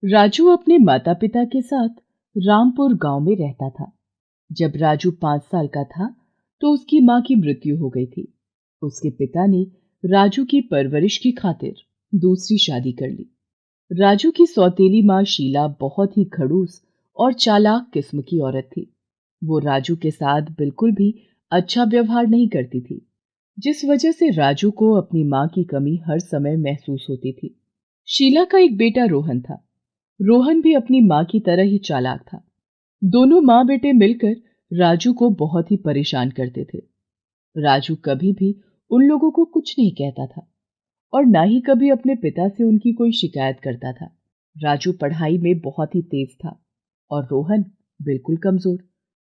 राजू अपने माता पिता के साथ रामपुर गांव में रहता था। जब राजू 5 साल का था तो उसकी मां की मृत्यु हो गई थी। उसके पिता ने राजू की परवरिश की खातिर दूसरी शादी कर ली। राजू की सौतेली मां शीला बहुत ही खड़ूस और चालाक किस्म की औरत थी। वो राजू के साथ बिल्कुल भी अच्छा व्यवहार नहीं करती थी, जिस वजह से राजू को अपनी मां की कमी हर समय महसूस होती थी। शीला का एक बेटा रोहन था। रोहन भी अपनी मां की तरह ही चालाक था। दोनों मां बेटे मिलकर राजू को बहुत ही परेशान करते थे। राजू कभी भी उन लोगों को कुछ नहीं कहता था और ना ही कभी अपने पिता से उनकी कोई शिकायत करता था। राजू पढ़ाई में बहुत ही तेज था और रोहन बिल्कुल कमजोर।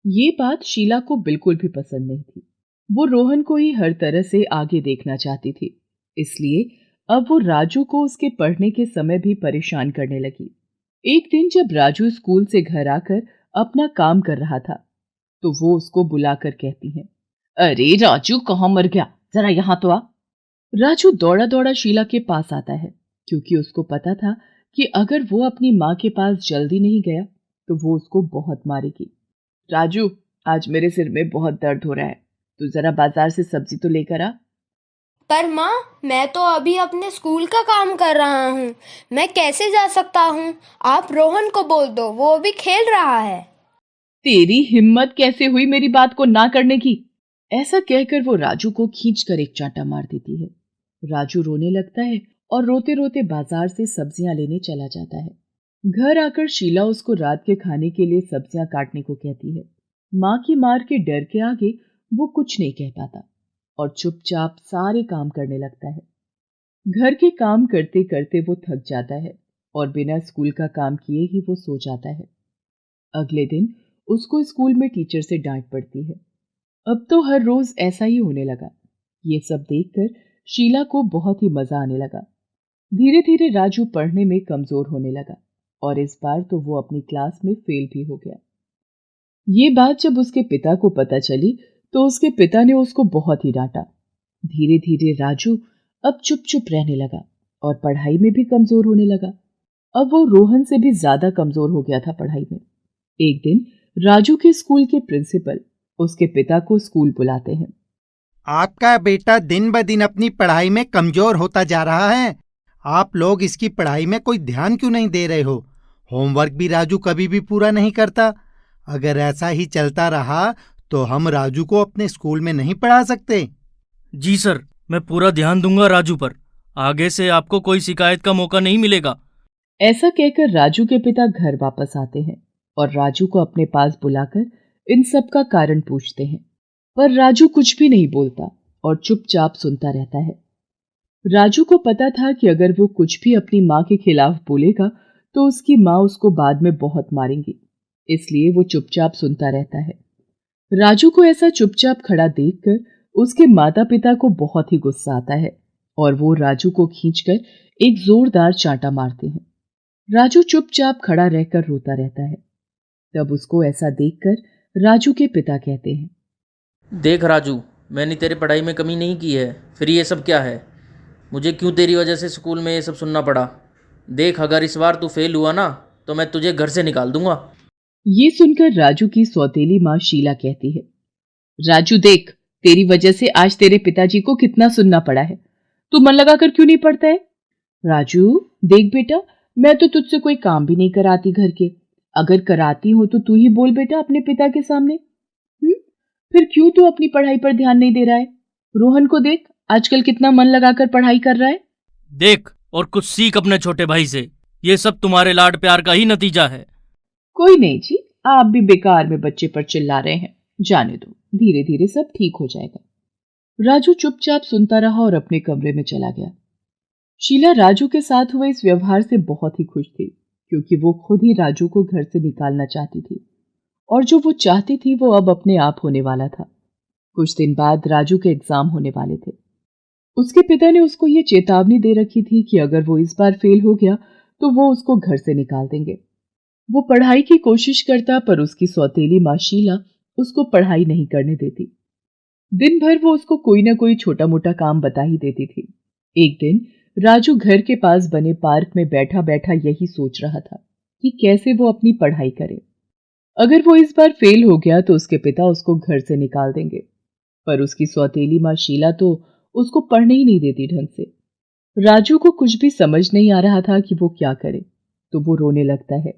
ये बात शीला को बिल्कुल भी पसंद नहीं थी। वो रोहन को ही हर तरह से आगे देखना चाहती थी, इसलिए अब वो राजू को उसके पढ़ने के समय भी परेशान करने लगी। एक दिन जब राजू स्कूल से घर आकर अपना काम कर रहा था तो वो उसको बुलाकर कहती है, अरे राजू कहाँ मर गया, जरा यहाँ तो आ। राजू दौड़ा दौड़ा शीला के पास आता है, क्योंकि उसको पता था कि अगर वो अपनी माँ के पास जल्दी नहीं गया तो वो उसको बहुत मारेगी। राजू, आज मेरे सिर में बहुत दर्द हो रहा है, तू जरा बाजार से सब्जी तो लेकर आ। पर माँ, मैं तो अभी अपने स्कूल का काम कर रहा हूँ। मैं कैसे जा सकता हूँ? आप रोहन को बोल दो, वो अभी खेल रहा है। तेरी हिम्मत कैसे हुई मेरी बात को ना करने की? ऐसा कहकर वो राजू को खींचकर एक चांटा मार देती है। राजू रोने लगता है और रोते रोते बाजार से सब्जियां लेने चला जाता है। घर आकर शीला उसको रात के खाने के लिए सब्जियां काटने को कहती है। माँ की मार के डर के आगे वो कुछ नहीं कह पाता और चुपचाप सारे काम करने लगता है। घर के काम करते करते वो थक जाता है और बिना स्कूल का काम किए ही वो सो जाता है। अगले दिन उसको स्कूल में टीचर से डांट पड़ती है। अब तो हर रोज ऐसा ही होने लगा। ये सब देखकर शीला को बहुत ही मजा आने लगा। धीरे धीरे राजू पढ़ने में कमजोर होने लगा और इस बार तो वो अपनी क्लास में फेल भी हो गया। ये बात जब उसके पिता को पता चली तो उसके पिता ने उसको बहुत ही डांटा। धीरे धीरे राजू अब चुप चुप रहने लगा और पढ़ाई में भी कमजोर होने लगा। अब वो रोहन से भी ज्यादा कमजोर हो गया था पढ़ाई में। एक दिन राजू के स्कूल के प्रिंसिपल उसके पिता को स्कूल बुलाते हैं। आपका बेटा दिन ब दिन अपनी पढ़ाई में कमजोर होता जा रहा है। आप लोग इसकी पढ़ाई में कोई ध्यान क्यों नहीं दे रहे हो? होमवर्क भी राजू कभी भी पूरा नहीं करता। अगर ऐसा ही चलता रहा तो हम राजू को अपने स्कूल में नहीं पढ़ा सकते। जी सर, मैं पूरा ध्यान दूंगा राजू पर। आगे से आपको कोई शिकायत का मौका नहीं मिलेगा। ऐसा कहकर राजू के पिता घर वापस आते हैं और राजू को अपने पास बुलाकर इन सब का कारण पूछते हैं। पर राजू कुछ भी नहीं बोलता और चुपचाप सुनता रहता है। राजू को पता था कि अगर वो कुछ भी अपनी माँ के खिलाफ बोलेगा तो उसकी माँ उसको बाद में बहुत मारेंगी, इसलिए वो चुपचाप सुनता रहता है। राजू को ऐसा चुपचाप खड़ा देखकर उसके माता पिता को बहुत ही गुस्सा आता है और वो राजू को खींचकर एक जोरदार चांटा मारते हैं। राजू चुपचाप खड़ा रहकर रोता रहता है। तब उसको ऐसा देखकर राजू के पिता कहते हैं, देख राजू, मैंने तेरे पढ़ाई में कमी नहीं की है, फिर ये सब क्या है? मुझे क्यों तेरी वजह से स्कूल में ये सब सुनना पड़ा? देख, अगर इस बार तू फेल हुआ ना तो मैं तुझे घर से निकाल दूंगा। ये सुनकर राजू की सौतेली माँ शीला कहती है, राजू देख, तेरी वजह से आज तेरे पिताजी को कितना सुनना पड़ा है। तू मन लगाकर क्यों नहीं पढ़ता है? राजू देख बेटा, मैं तो तुझसे कोई काम भी नहीं कराती घर के। अगर कराती हो तो तू ही बोल बेटा अपने पिता के सामने। फिर क्यों तू अपनी पढ़ाई पर ध्यान नहीं दे रहा है? रोहन को देख, आजकल कितना मन लगाकर पढ़ाई कर रहा है। देख और कुछ सीख अपने छोटे भाई से। ये सब तुम्हारे लाड प्यार का ही नतीजा है। कोई नहीं जी, आप भी बेकार में बच्चे पर चिल्ला रहे हैं। जाने दो, धीरे धीरे सब ठीक हो जाएगा। राजू चुपचाप सुनता रहा और अपने कमरे में चला गया। शीला राजू के साथ हुए इस व्यवहार से बहुत ही खुश थी, क्योंकि वो खुद ही राजू को घर से निकालना चाहती थी और जो वो चाहती थी वो अब अपने आप होने वाला था। कुछ दिन बाद राजू के एग्जाम होने वाले थे। उसके पिता ने उसको ये चेतावनी दे रखी थी कि अगर वो इस बार फेल हो गया तो वो उसको घर से निकाल देंगे। वो पढ़ाई की कोशिश करता पर उसकी सौतेली माँ शीला उसको पढ़ाई नहीं करने देती। दिन भर वो उसको कोई ना कोई छोटा मोटा काम बता ही देती थी। एक दिन राजू घर के पास बने पार्क में बैठा बैठा यही सोच रहा था कि कैसे वो अपनी पढ़ाई करे। अगर वो इस बार फेल हो गया तो उसके पिता उसको घर से निकाल देंगे, पर उसकी सौतेली माँ शीला तो उसको पढ़ने ही नहीं देती ढंग से। राजू को कुछ भी समझ नहीं आ रहा था कि वो क्या करे, तो वो रोने लगता है।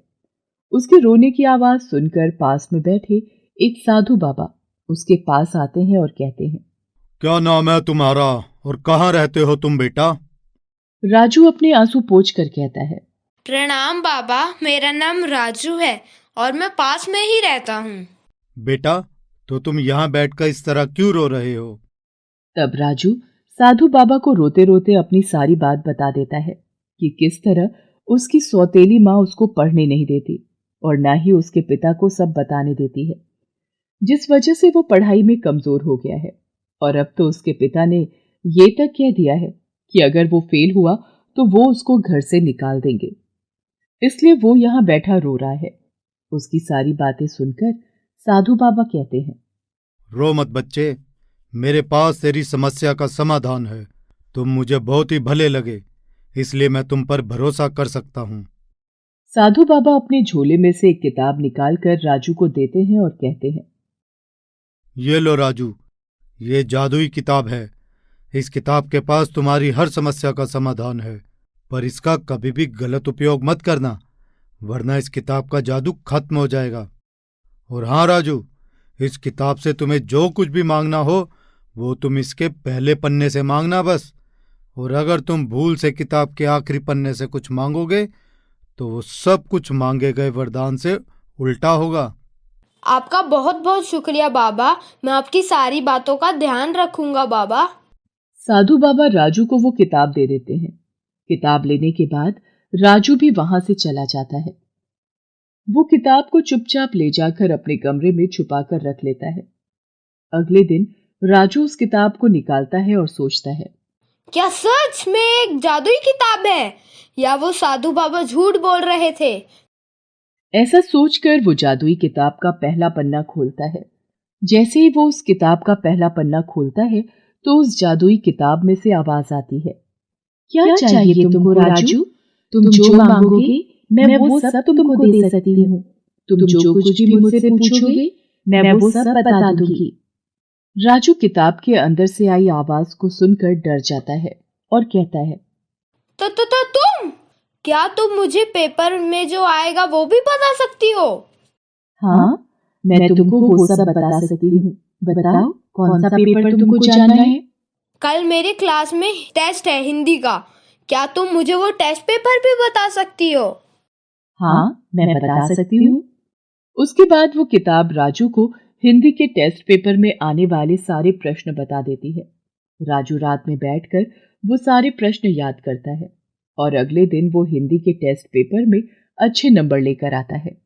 उसके रोने की आवाज सुनकर पास में बैठे एक साधु बाबा उसके पास आते हैं और कहते हैं, क्या नाम है तुम्हारा और कहाँ रहते हो तुम बेटा? राजू अपने आंसू पोंछ कर कहता है, प्रणाम बाबा, मेरा नाम राजू है और मैं पास में ही रहता हूँ। बेटा, तो तुम यहाँ बैठकर इस तरह क्यों रो रहे हो? तब राजू साधु बाबा को रोते रोते अपनी सारी बात बता देता है कि किस तरह उसकी सौतेली माँ उसको पढ़ने नहीं देती और ना ही उसके पिता को सब बताने देती है, जिस वजह से वो पढ़ाई में कमजोर हो गया है। और अब तो उसके पिता ने ये तक कह दिया है कि अगर वो फेल हुआ तो वो उसको घर से निकाल देंगे। इसलिए वो यहाँ बैठा रो रहा है। उसकी सारी बातें सुनकर साधु बाबा कहते हैं, रो मत बच्चे, मेरे पास तेरी समस्या का समाधान है। तुम मुझे बहुत ही भले लगे, इसलिए मैं तुम पर भरोसा कर सकता हूँ। साधु बाबा अपने झोले में से एक किताब निकालकर राजू को देते हैं और कहते हैं, ये लो राजू, ये जादुई किताब है। इस किताब के पास तुम्हारी हर समस्या का समाधान है, पर इसका कभी भी गलत उपयोग मत करना, वरना इस किताब का जादू खत्म हो जाएगा। और हाँ राजू, इस किताब से तुम्हें जो कुछ भी मांगना हो वो तुम इसके पहले पन्ने से मांगना बस। और अगर तुम भूल से किताब के आखिरी पन्ने से कुछ मांगोगे तो वो सब कुछ मांगे गए वरदान से उल्टा होगा। आपका बहुत बहुत शुक्रिया बाबा, मैं आपकी सारी बातों का ध्यान रखूंगा बाबा। साधु बाबा राजू को वो किताब दे देते हैं। किताब लेने के बाद राजू भी वहां से चला जाता है। वो किताब को चुपचाप ले जाकर अपने कमरे में छुपा कर रख लेता है। अगले दिन राजू उस किताब को निकालता है और सोचता है, क्या सच में एक जादुई किताब है या वो साधु बाबा झूठ बोल रहे थे? ऐसा सोचकर वो जादुई किताब का पहला पन्ना खोलता है। जैसे ही वो उस किताब का पहला पन्ना खोलता है तो उस जादुई किताब में से आवाज आती है, क्या चाहिए तुमको राजू? तुम जो मांगोगे मैं वो सब तुमको दे सकती हूँ। तुम जो कुछ भी मुझसे पूछोगे मैं वो सब बता दूंगी। राजू किताब के अंदर से आई आवाज को सुनकर डर जाता है और कहता है, तो तुम क्या तुम मुझे पेपर में जो आएगा वो भी बता सकती हो? हाँ, मैं तुमको वो सब बता सकती हूँ। बताओ कौन सा पेपर तुमको जानना है? कल मेरे क्लास में टेस्ट है हिंदी का, क्या तुम मुझे वो टेस्ट पेपर भी बता सकती हो? हाँ, मैं बता सकती हूँ। उसके बाद वो किताब राजू को हिंदी के टेस्ट पेपर में आने वाले सारे प्रश्न बता देती है। राजू रात में बैठकर वो सारे प्रश्न याद करता है और अगले दिन वो हिंदी के टेस्ट पेपर में अच्छे नंबर लेकर आता है,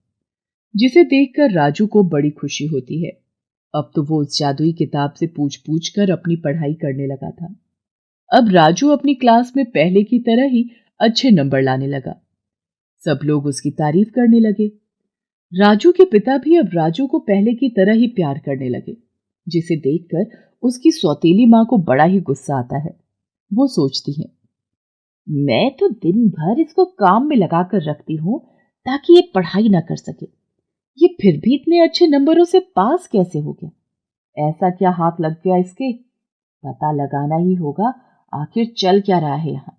जिसे देखकर राजू को बड़ी खुशी होती है। अब तो वो उस जादुई किताब से पूछ पूछ कर अपनी पढ़ाई करने लगा था। अब राजू अपनी क्लास में पहले की तरह ही अच्छे नंबर लाने लगा। सब लोग उसकी तारीफ करने लगे। राजू के पिता भी अब राजू को पहले की तरह ही प्यार करने लगे, जिसे देखकर उसकी सौतेली माँ को बड़ा ही गुस्सा आता है। वो सोचती है, मैं तो दिन भर इसको काम में लगा कर रखती हूँ ताकि ये पढ़ाई ना कर सके, ये फिर भी इतने अच्छे नंबरों से पास कैसे हो गया? ऐसा क्या हाथ लग गया इसके? पता लगाना ही होगा आखिर चल क्या रहा है यहाँ।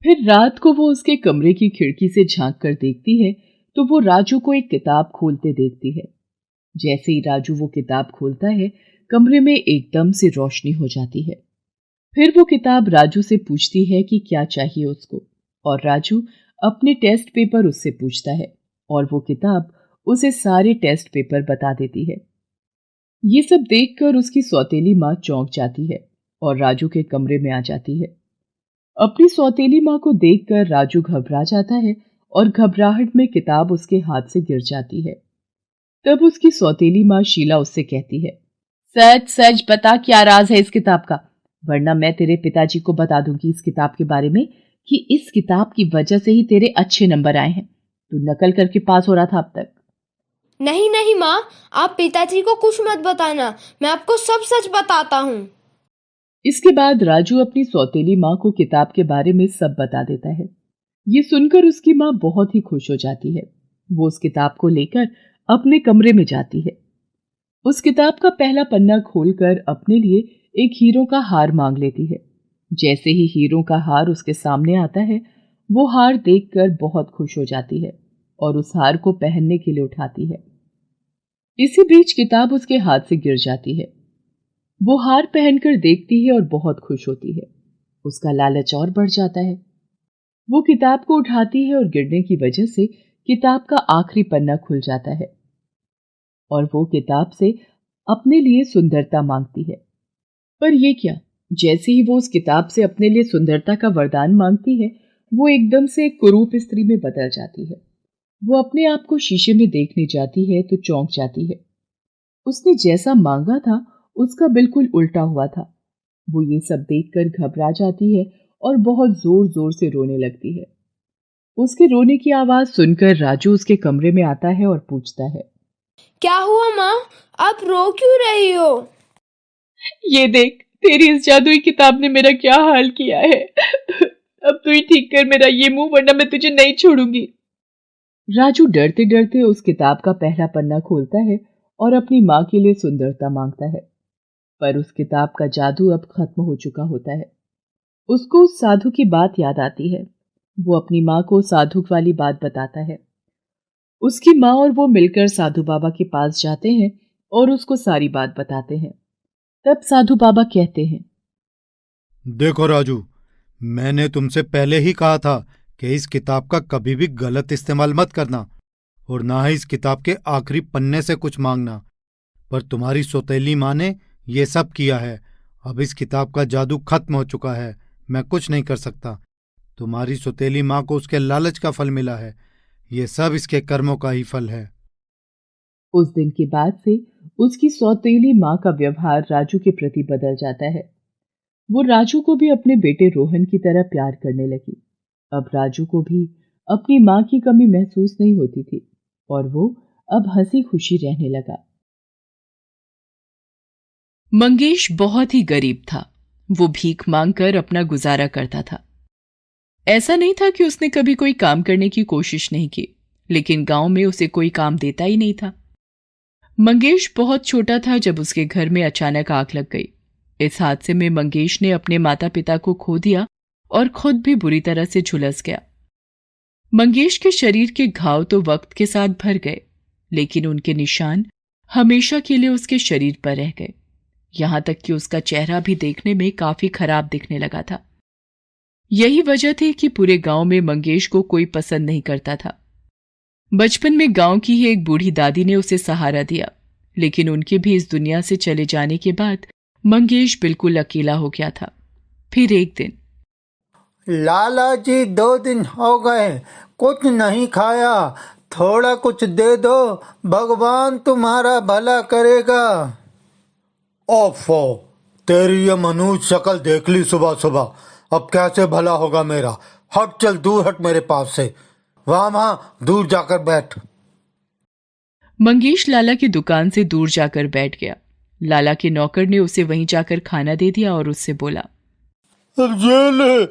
फिर रात को वो उसके कमरे की खिड़की से झांक कर देखती है तो वो राजू को एक किताब खोलते देखती है। जैसे ही राजू वो किताब खोलता है, कमरे में एकदम से रोशनी हो जाती है। फिर वो किताब राजू से पूछती है कि क्या चाहिए उसको, और राजू अपने टेस्ट पेपर उससे पूछता है और वो किताब उसे सारे टेस्ट पेपर बता देती है। ये सब देखकर उसकी सौतेली माँ चौंक जाती है और राजू के कमरे में आ जाती है। अपनी सौतेली माँ को देखकर राजू घबरा जाता है और घबराहट में किताब उसके हाथ से गिर जाती है। तब उसकी सौतेली माँ शीला उससे कहती है, सच सच बता क्या राज है इस किताब का, वरना मैं तेरे पिताजी को बता दूंगी इस किताब के बारे में कि इस किताब की वजह से ही तेरे अच्छे नंबर आए हैं। तू नकल करके पास हो रहा था अब तक। नहीं नहीं माँ, आप पिताजी को कुछ मत बताना, मैं आपको सब सच बताता हूँ। इसके बाद राजू अपनी सौतेली माँ को किताब के बारे में सब बता देता है। ये सुनकर उसकी माँ बहुत ही खुश हो जाती है। वो उस किताब को लेकर अपने कमरे में जाती है। उस किताब का पहला पन्ना खोलकर अपने लिए एक हीरो का हार मांग लेती है। जैसे ही हीरो का हार उसके सामने आता है, वो हार देखकर बहुत खुश हो जाती है और उस हार को पहनने के लिए उठाती है। इसी बीच किताब उसके हाथ से गिर जाती है। वो हार पहनकर देखती है और बहुत खुश होती है। उसका लालच और बढ़ जाता है। वो किताब को उठाती है और गिरने की वजह से किताब का आखिरी पन्ना खुल जाता है और वो किताब से अपने लिए सुंदरता मांगती है। पर ये क्या, जैसे ही वो उस किताब से अपने लिए सुंदरता का वरदान मांगती है, वो एकदम से एक कुरूप स्त्री में बदल जाती है। वो अपने आप को शीशे में देखने जाती है तो चौंक जाती है। उसने जैसा मांगा था उसका बिल्कुल उल्टा हुआ था। वो ये सब देखकर घबरा जाती है और बहुत जोर जोर से रोने लगती है। उसके रोने की आवाज सुनकर राजू उसके कमरे में आता है और पूछता है, क्या हुआ माँ, आप रो क्यों रही हो? ये देख, तेरी इस जादुई किताब ने मेरा क्या हाल किया है। अब तू ही ठीक कर मेरा ये मुंह, वरना मैं तुझे नहीं छोड़ूंगी। राजू डरते डरते उस किताब का पहला पन्ना खोलता है और अपनी माँ के लिए सुंदरता मांगता है। पर उस किताब का जादू अब खत्म हो चुका होता है। उसको उस साधु की बात याद आती है। वो अपनी माँ को साधु वाली बात बताता है। उसकी माँ और वो मिलकर साधु बाबा के पास जाते हैं और उसको सारी बात बताते हैं। तब साधु बाबा कहते हैं, देखो राजू, मैंने तुमसे पहले ही कहा था कि इस किताब का कभी भी गलत इस्तेमाल मत करना और ना ही इस किताब के आखिरी पन्ने से कुछ मांगना। पर तुम्हारी सौतेली माँ ने ये सब किया है। अब इस किताब का जादू खत्म हो चुका है। मैं कुछ नहीं कर सकता। तुम्हारी सौतेली माँ को उसके लालच का फल मिला है। ये सब इसके कर्मों का ही फल है। उस दिन के बाद से उसकी सौतेली माँ का व्यवहार राजू के प्रति बदल जाता है। वो राजू को भी अपने बेटे रोहन की तरह प्यार करने लगी। अब राजू को भी अपनी माँ की कमी महसूस नहीं होती थी और वो अब हंसी खुशी रहने लगा। मंगेश बहुत ही गरीब था। वो भीख मांगकर अपना गुजारा करता था। ऐसा नहीं था कि उसने कभी कोई काम करने की कोशिश नहीं की, लेकिन गांव में उसे कोई काम देता ही नहीं था। मंगेश बहुत छोटा था जब उसके घर में अचानक आग लग गई। इस हादसे में मंगेश ने अपने माता पिता को खो दिया और खुद भी बुरी तरह से झुलस गया। मंगेश के शरीर के घाव तो वक्त के साथ भर गए, लेकिन उनके निशान हमेशा के लिए उसके शरीर पर रह गए। यहां तक कि उसका चेहरा भी देखने में काफी खराब दिखने लगा था। यही वजह थी कि पूरे गांव में मंगेश को कोई पसंद नहीं करता था। बचपन में गांव की ही एक बूढ़ी दादी ने उसे सहारा दिया, लेकिन उनके भी इस दुनिया से चले जाने के बाद मंगेश बिल्कुल अकेला हो गया था। फिर एक दिन, लाला जी 2 दिन हो गए कुछ नहीं खाया, थोड़ा कुछ दे दो, भगवान तुम्हारा भला करेगा। ओफो, तेरी ये मनुष्य शक्ल देख ली सुबह सुबह, अब कैसे भला होगा मेरा। हट, चल दूर हट मेरे पास से, वहां दूर जाकर बैठ। मंगेश लाला की दुकान से दूर जाकर बैठ गया। लाला के नौकर ने उसे वहीं जाकर खाना दे दिया और उससे बोला, ये ले,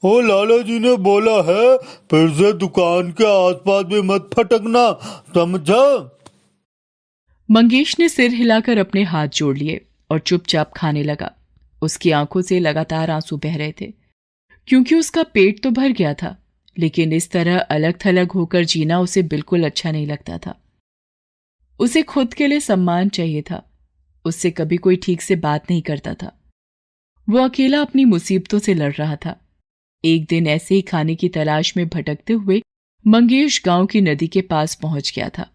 ओ लाला जी ने बोला है फिर से दुकान के आसपास भी मत फटकना, समझा। मंगेश ने सिर हिलाकर अपने हाथ जोड़ लिए और चुपचाप खाने लगा। उसकी आंखों से लगातार आंसू बह रहे थे, क्योंकि उसका पेट तो भर गया था, लेकिन इस तरह अलग थलग होकर जीना उसे बिल्कुल अच्छा नहीं लगता था। उसे खुद के लिए सम्मान चाहिए था। उससे कभी कोई ठीक से बात नहीं करता था। वो अकेला अपनी मुसीबतों से लड़ रहा था। एक दिन ऐसे ही खाने की तलाश में भटकते हुए मंगेश गांव की नदी के पास पहुंच गया था,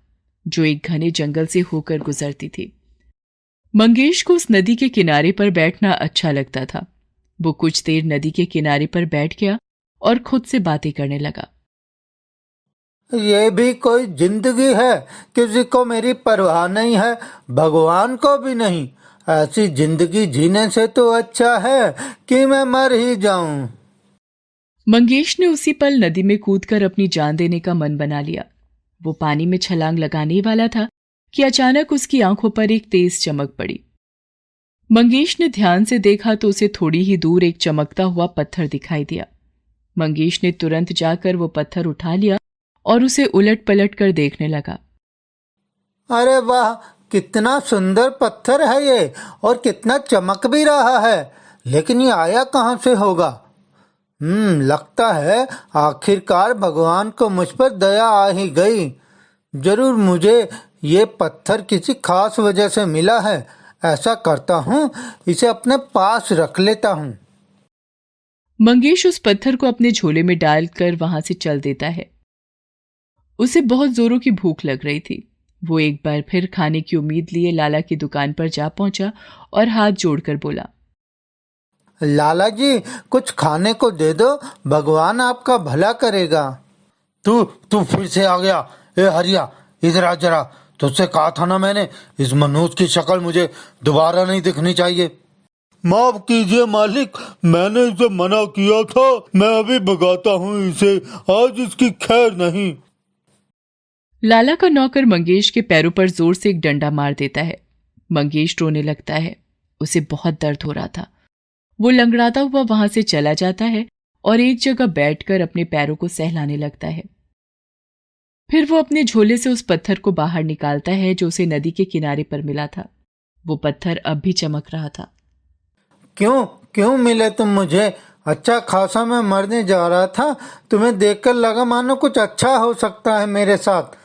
जो एक घने जंगल से होकर गुजरती थी। मंगेश को उस नदी के किनारे पर बैठना अच्छा लगता था। वो कुछ देर नदी के किनारे पर बैठ गया और खुद से बातें करने लगा। ये भी कोई जिंदगी है, किसी को मेरी परवाह नहीं है, भगवान को भी नहीं। ऐसी जिंदगी जीने से तो अच्छा है कि मैं मर ही जाऊं। मंगेश ने उसी पल नदी में कूदकर अपनी जान देने का मन बना लिया। वो पानी में छलांग लगाने वाला था कि अचानक उसकी आंखों पर एक तेज चमक पड़ी। मंगेश ने ध्यान से देखा तो उसे थोड़ी ही दूर एक चमकता हुआ पत्थर दिखाई दिया। मंगेश ने तुरंत जाकर वो पत्थर उठा लिया और उसे उलट पलट कर देखने लगा। अरे वाह, कितना सुंदर पत्थर है ये, और कितना चमक भी रहा है। लेकिन ये आया कहाँ से होगा? लगता है आखिरकार भगवान को मुझ पर दया आ ही गई। जरूर मुझे ये पत्थर किसी खास वजह से मिला है। ऐसा करता हूँ, इसे अपने पास रख लेता हूँ। मंगेश उस पत्थर को अपने झोले में डालकर वहां से चल देता है। उसे बहुत जोरों की भूख लग रही थी। वो एक बार फिर खाने की उम्मीद लिए लाला की दुकान पर जा पहुंचा और हाथ जोड़कर बोला, लाला जी, कुछ खाने को दे दो, भगवान आपका भला करेगा। तू फिर से आ गया। ए हरिया, इधर आ जरा। तुझसे कहा था ना मैंने, इस मनोज की शक्ल मुझे दोबारा नहीं दिखनी चाहिए। माफ कीजिए मालिक, मैंने इसे मना किया था। मैं अभी भगाता हूँ इसे, आज इसकी खैर नहीं। लाला का नौकर मंगेश के पैरों पर जोर से एक डंडा मार देता है। मंगेश रोने लगता है। उसे बहुत दर्द हो रहा था। वो लंगड़ाता हुआ वहां से चला जाता है और एक जगह बैठकर अपने पैरों को सहलाने लगता है। फिर वो अपने झोले से उस पत्थर को बाहर निकालता है जो उसे नदी के किनारे पर मिला था। वो पत्थर अब भी चमक रहा था। क्यों मिले तुम मुझे? अच्छा खासा मैं मरने जा रहा था। तुम्हें देखकर लगा मानो कुछ अच्छा हो सकता है मेरे साथ,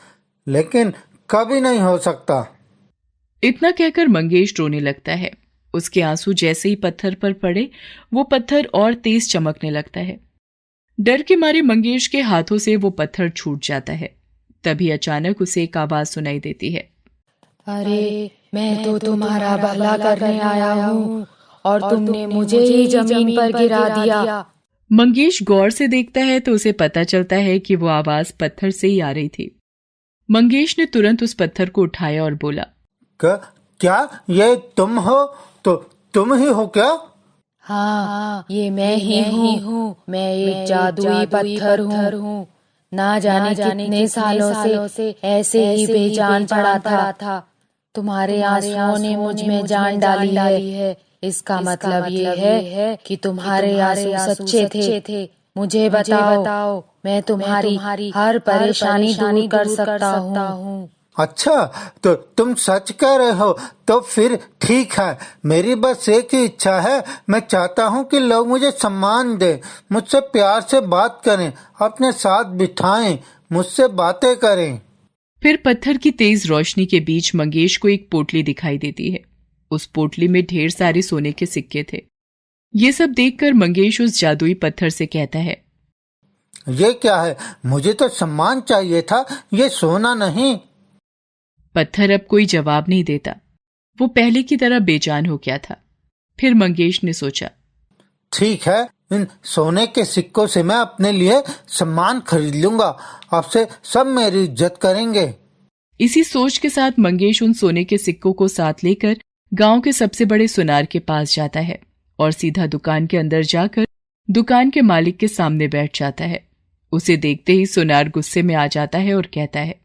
लेकिन कभी नहीं हो सकता। इतना कहकर मंगेश रोने लगता है। उसके आंसू जैसे ही पत्थर पर पड़े, वो पत्थर और तेज चमकने लगता है। डर के मारे मंगेश के हाथों से वो पत्थर छूट जाता है। तभी अचानक उसे एक आवाज सुनाई देती है, अरे, मैं तो तुम्हारा भला करने आया हूँ और तुमने मुझे ही जमीन पर गिरा दिया। मंगेश गौर से देखता है तो उसे पता चलता है कि वो आवाज पत्थर से ही आ रही थी। मंगेश ने तुरंत उस पत्थर को उठाया और बोला, क्या ये तुम हो? तो तुम ही हो क्या? हाँ, ये मैं ही हूँ। मैं एक जादुई पत्थर हूँ। ना जाने कितने सालों से ऐसे ही बेजान पड़ा था। तुम्हारे आंसुओं ने मुझ में जान डाली है। इसका मतलब ये है कि तुम्हारे आंसू सच्चे थे। मुझे बताओ, मैं तुम्हारी हर परेशानी दूर कर सकता हूँ। अच्छा, तो तुम सच कह रहे हो? तो फिर ठीक है। मेरी बस एक ही इच्छा है। मैं चाहता हूँ कि लोग मुझे सम्मान दें, मुझसे प्यार से बात करें, अपने साथ बिठाएं, मुझसे बातें करें। फिर पत्थर की तेज रोशनी के बीच मंगेश को एक पोटली दिखाई देती है। उस पोटली में ढेर सारे सोने के सिक्के थे। ये सब देखकर मंगेश उस जादुई पत्थर से कहता है, ये क्या है? मुझे तो सम्मान चाहिए था, ये सोना नहीं। पत्थर अब कोई जवाब नहीं देता। वो पहले की तरह बेजान हो गया था। फिर मंगेश ने सोचा, ठीक है, इन सोने के सिक्कों से मैं अपने लिए सम्मान खरीद लूंगा। अब से सब मेरी इज्जत करेंगे। इसी सोच के साथ मंगेश उन सोने के सिक्कों को साथ लेकर गांव के सबसे बड़े सुनार के पास जाता है और सीधा दुकान के अंदर जाकर दुकान के मालिक के सामने बैठ जाता है। उसे देखते ही सुनार गुस्से में आ जाता है और कहता है,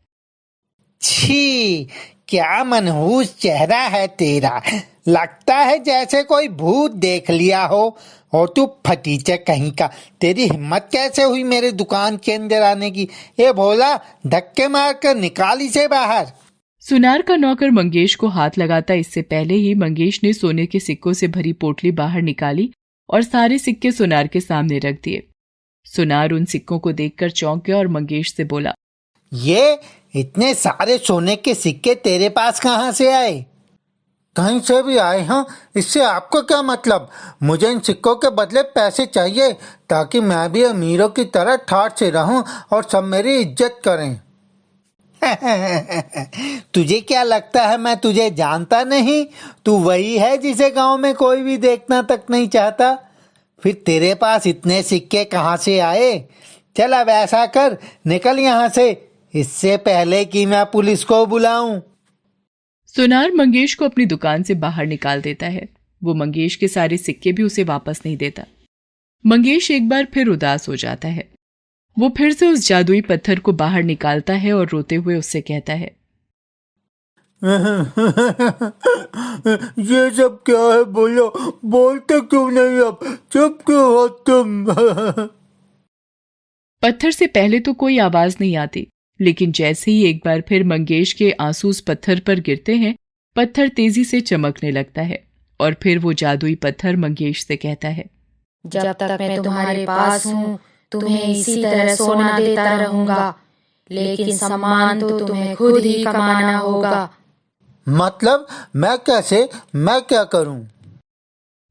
छी, क्या मनहूस चेहरा है तेरा। लगता है जैसे कोई भूत देख लिया हो। और तू फटीचे कहीं का, तेरी हिम्मत कैसे हुई मेरे दुकान के अंदर आने की? ए भोला, धक्के मार कर निकाल इसे बाहर। सुनार का नौकर मंगेश को हाथ लगाता इससे पहले ही मंगेश ने सोने के सिक्कों से भरी पोटली बाहर निकाली और सारे सिक्के सुनार के सामने रख दिए। सुनार उन सिक्कों को देखकर चौंक गया और मंगेश से बोला, ये इतने सारे सोने के सिक्के तेरे पास कहाँ से आए? कहीं से भी आए हों, इससे आपको क्या मतलब? मुझे इन सिक्कों के बदले पैसे चाहिए, ताकि मैं भी अमीरों की तरह ठाठ से रहूं और सब मेरी इज्जत करें। तुझे क्या लगता है मैं तुझे जानता नहीं? तू वही है जिसे गांव में कोई भी देखना तक नहीं चाहता। फिर तेरे पास इतने सिक्के कहाँ से आए? चल अब ऐसा कर, निकल यहाँ से, इससे पहले कि मैं पुलिस को बुलाऊं। सुनार मंगेश को अपनी दुकान से बाहर निकाल देता है। वो मंगेश के सारे सिक्के भी उसे वापस नहीं देता। मंगेश एक बार फिर उदास हो जाता है। वो फिर से उस जादुई पत्थर को बाहर निकालता है और रोते हुए उससे कहता है, ये सब क्या है? बोलो, बोलते क्यों नहीं? अब चुप क्यों हो तुम? पत्थर से पहले तो कोई आवाज नहीं आती, लेकिन जैसे ही एक बार फिर मंगेश के आंसू उस पत्थर पर गिरते हैं, पत्थर तेजी से चमकने लगता है और फिर वो जादुई पत्थर मंगेश से कहता है, जब तक मैं तुम्हारे पास हूँ तुम्हें इसी तरह सोना देता रहूंगा, लेकिन सम्मान तो तुम्हें खुद ही कमाना होगा। मतलब मैं कैसे? मैं क्या करूं?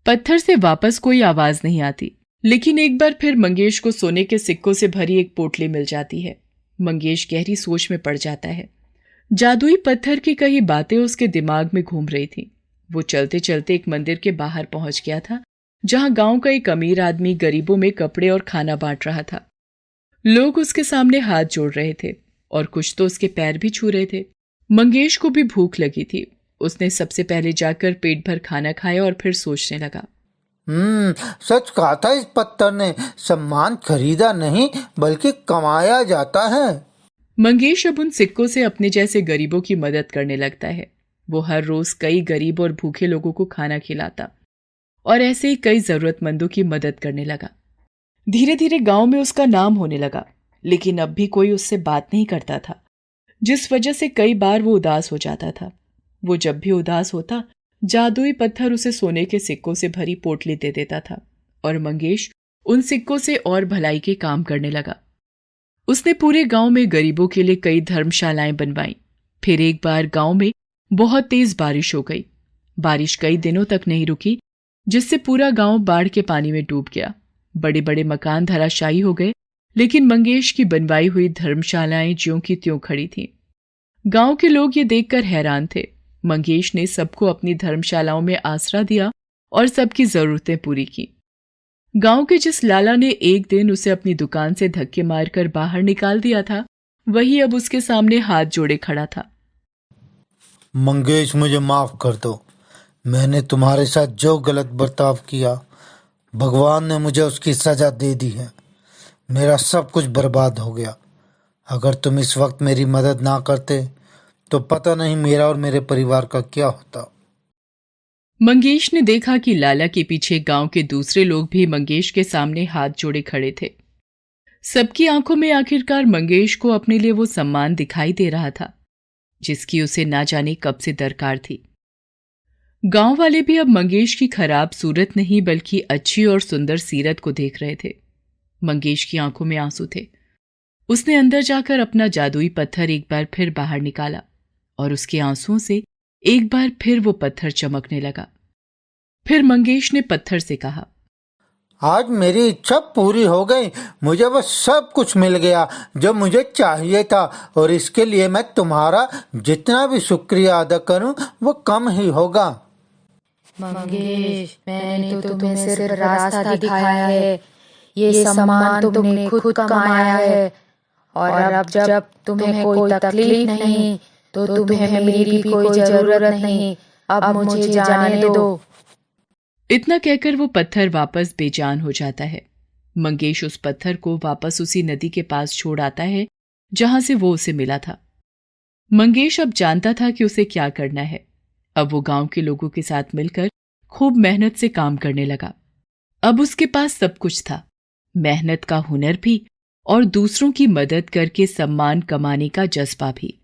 पत्थर से वापस कोई आवाज नहीं आती, लेकिन एक बार फिर मंगेश को सोने के सिक्कों से भरी एक पोटली मिल जाती है। मंगेश गहरी सोच में पड़ जाता है। जादुई पत्थर की कई बातें उसके दिमाग में घूम रही थी। वो चलते चलते एक मंदिर के बाहर पहुंच गया था, जहां गांव का एक अमीर आदमी गरीबों में कपड़े और खाना बांट रहा था। लोग उसके सामने हाथ जोड़ रहे थे और कुछ तो उसके पैर भी छू रहे थे। मंगेश को भी भूख लगी थी। उसने सबसे पहले जाकर पेट भर खाना खाया और फिर सोचने लगा। सच कहा था इस पत्थर ने, सम्मान खरीदा नहीं बल्कि कमाया जाता है। मंगेश अब उन सिक्कों से अपने जैसे गरीबों की मदद करने लगता है। वो हर रोज कई गरीब और भूखे लोगों को खाना खिलाता और ऐसे ही कई जरूरतमंदों की मदद करने लगा। धीरे धीरे गांव में उसका नाम होने लगा, लेकिन अब भी कोई उससे बात नहीं करता था, जिस वजह से कई बार वो उदास हो जाता था। वो जब भी उदास होता, जादुई पत्थर उसे सोने के सिक्कों से भरी पोटली दे देता था और मंगेश उन सिक्कों से और भलाई के काम करने लगा। उसने पूरे गांव में गरीबों के लिए कई धर्मशालाएं बनवाईं। फिर एक बार गांव में बहुत तेज बारिश हो गई। बारिश कई दिनों तक नहीं रुकी, जिससे पूरा गांव बाढ़ के पानी में डूब गया। बड़े बड़े मकान धराशायी हो गए, लेकिन मंगेश की बनवाई हुई धर्मशालाएं ज्यों की त्यों खड़ी थीं। गांव के लोग ये देखकर हैरान थे। मंगेश ने सबको अपनी धर्मशालाओं में आसरा दिया और सबकी जरूरतें पूरी की। गांव के जिस लाला ने एक दिन उसे अपनी दुकान से धक्के मारकर बाहर निकाल दिया था, वही अब उसके सामने हाथ जोड़े खड़ा था। मंगेश, मुझे माफ कर दो। मैंने तुम्हारे साथ जो गलत बर्ताव किया, भगवान ने मुझे उसकी सजा दे दी है। मेरा सब कुछ बर्बाद हो गया। अगर तुम इस वक्त मेरी मदद ना करते तो पता नहीं मेरा और मेरे परिवार का क्या होता। मंगेश ने देखा कि लाला के पीछे गांव के दूसरे लोग भी मंगेश के सामने हाथ जोड़े खड़े थे। सबकी आंखों में आखिरकार मंगेश को अपने लिए वो सम्मान दिखाई दे रहा था, जिसकी उसे ना जाने कब से दरकार थी। गांव वाले भी अब मंगेश की खराब सूरत नहीं बल्कि अच्छी और सुंदर सीरत को देख रहे थे। मंगेश की आंखों में आंसू थे। उसने अंदर जाकर अपना जादुई पत्थर एक बार फिर बाहर निकाला और उसके आंसुओं से एक बार फिर वो पत्थर चमकने लगा। फिर मंगेश ने पत्थर से कहा, आज मेरी इच्छा पूरी हो गई। मुझे बस सब कुछ मिल गया जो मुझे चाहिए था, और इसके लिए मैं तुम्हारा जितना भी शुक्रिया अदा करूं वो कम ही होगा। मंगेश, मैंने तो तुम्हें सिर्फ रास्ता दिखाया है। ये सम्मान तुमने खुद कमाया है, और अब जब तुम्हें कोई तकलीफ नहीं तो तुम्हें मेरी भी कोई जरूरत नहीं। अब मुझे जाने दो। इतना कहकर वो पत्थर वापस बेजान हो जाता है। मंगेश उस पत्थर को वापस उसी नदी के पास छोड़ आता है जहां से वो उसे मिला था। मंगेश अब जानता था कि उसे क्या करना है। अब वो गांव के लोगों के साथ मिलकर खूब मेहनत से काम करने लगा। अब उसके पास सब कुछ था, मेहनत का हुनर भी और दूसरों की मदद करके सम्मान कमाने का जज्बा भी।